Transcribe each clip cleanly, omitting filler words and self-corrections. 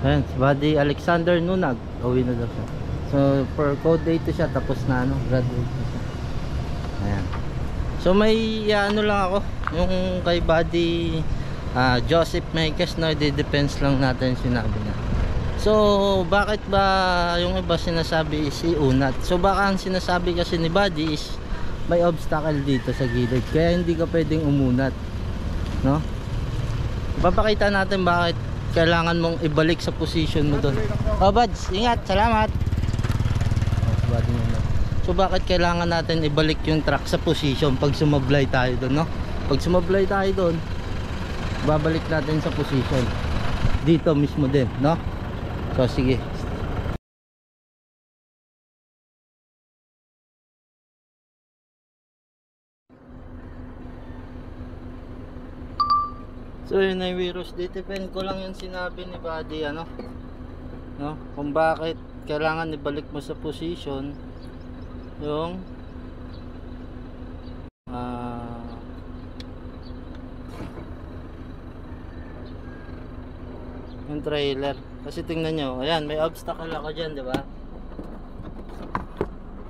Ayan, si Buddy Alexander Nunag. Uwi na daw siya. So, per code date siya. Tapos na ano, graduate na siya. Ayan. So, may ano lang ako. Yung kay Buddy Joseph Meikes, no, i-depends lang natin sinabi niya. So, bakit ba yung iba sinasabi is iunat? So, baka ang sinasabi kasi ni Buddy is may obstacle dito sa gilid. Kaya hindi ka pwedeng umunat. No? Papakita natin bakit kailangan mong ibalik sa position mo doon. Oh, Buds, ingat, salamat. So bakit kailangan natin ibalik yung truck sa position pag sumablay tayo doon, no? Pag sumablay tayo doon, babalik natin sa position dito mismo din, no? So sige. So yun ay virus, depend ko lang yung sinabi ni Buddy, ano, no, kung bakit kailangan ibalik mo sa position yung yung trailer. Kasi tingnan nyo, ayan, may obstacle ako dyan, di ba?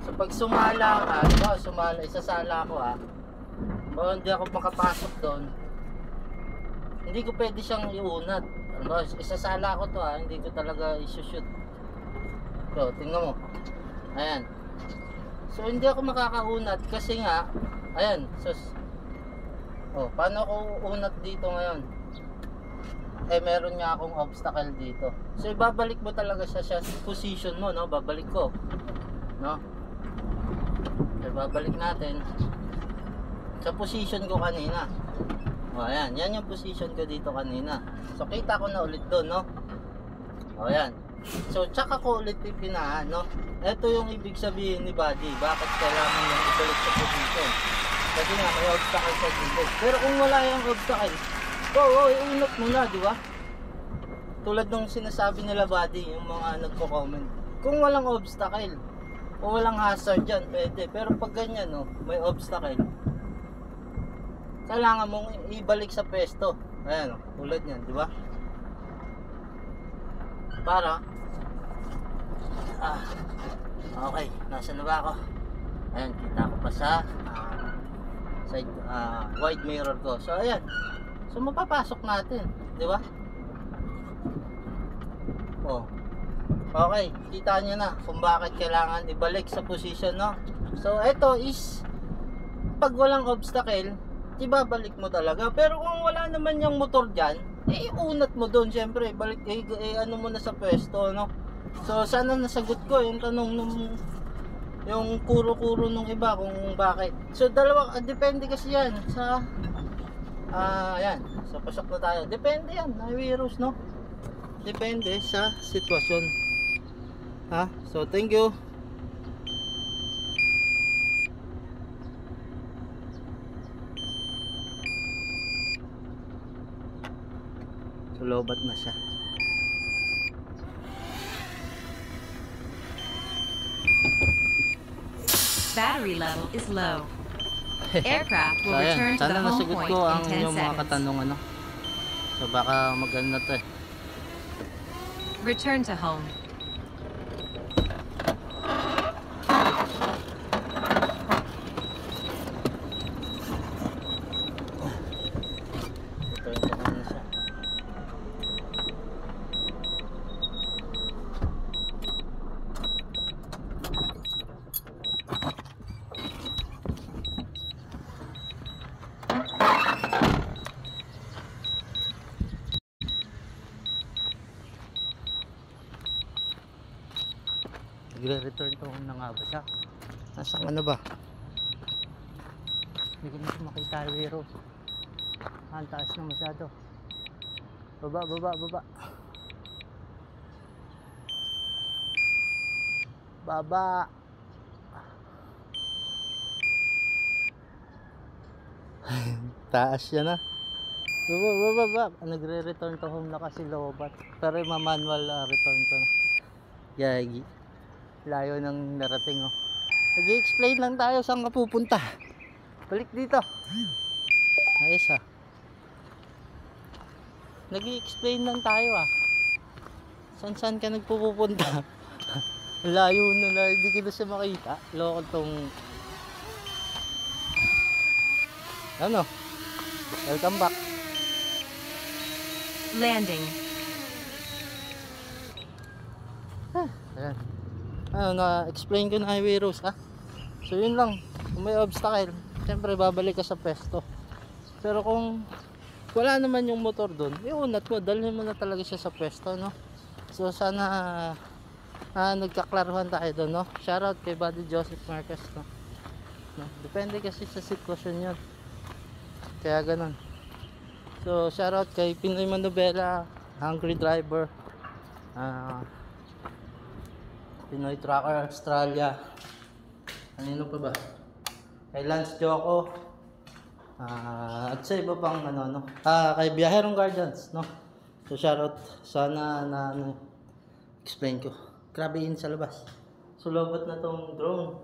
So pag sumala ka, isasala ako hindi ako makapasok doon, hindi ko pwede siyang iunat. Ano, isasala ko to hindi ko talaga isushoot. So, tingnan mo. Ayan. So, hindi ako makakaunat kasi nga, ayan. So, paano ako unat dito ngayon? Meron nga akong obstacle dito. So, ibabalik mo talaga siya sa position mo, no? Babalik ko. No? So, babalik natin sa position ko kanina. Ayan, yan yung position ko dito kanina. So kita ko na ulit doon, no? Ayan. So tsaka ko ulit pipinahan, no? Ito yung ibig sabihin ni Buddy, bakit kailangan yung ibalik sa position. Kasi nga may obstacle sa gilid. Pero kung wala yung obstacle, iunat mo na, di ba? Tulad nung sinasabi nila Buddy, yung mga nagko-comment. Kung walang obstacle, o walang hazard dyan, pwede. Pero pag ganyan, no, may obstacle, kailangan mong ibalik sa pwesto. Ayan, tulad niyan, di ba? Para okay, nasa na ba ako? Ayan, kita ko pa sa side wide mirror ko. So ayan. So mapapasok natin, di ba? Okay, kita niyo na kung bakit kailangan ibalik sa position, no? So ito is pag walang obstacle, ibabalik mo talaga. Pero kung wala naman yung motor dyan, unat mo doon, syempre balik, ano mo na sa pwesto, no? So sana nasagot ko yung tanong nung yung kuro-kuro nung iba kung bakit. So dalawa, depende kasi yan sa yan, so pasok na tayo. Depende yan, na virus, no? Depende sa sitwasyon. So thank you. Lobat na siya. Battery level is low. Aircraft will return to the home point in 10 yung mga seconds. katanungan, no? So baka maganda to Return to home. Nagre-return to home na nga ba siya? Nasaan ano ba? Hindi ko na makita yung hero. Ang taas na masyado. Baba. Baba. Taas siya na. Baba. Nagre-return to home na kasi lobat. Pero ma-manual return to na. Yagi. Layo ng narating, oh. Nag-i-explain lang tayo saan ka pupunta. Balik dito. Ayos, Nag-i-explain lang tayo, Saan ka nagpupunta? Layo na, hindi ko na siya makita. Loko tong... Ano? Welcome back. Landing. Ayan. Ano, na-explain ko na highway rules, ha? So, yun lang. Kung may obstacle, siyempre babalik ka sa pesto. Pero kung wala naman yung motor doon, iunat mo, dalhin mo na talaga siya sa pesto, no? So, sana nagkaklaruhan tayo doon, no? Shoutout kay Buddy Joseph Marquez, no? Depende kasi sa sitwasyon yun. Kaya ganun. So, shoutout kay Pinoy Manobela, Hungry Driver, Pinoy Trucker Australia, ano pa ba? Kay Lance Joko, at sa iba pang kay Biyaherong Guardians, no? So, shoutout. Sana explain ko. Grabe yun sa labas. So, lobot na tong drone.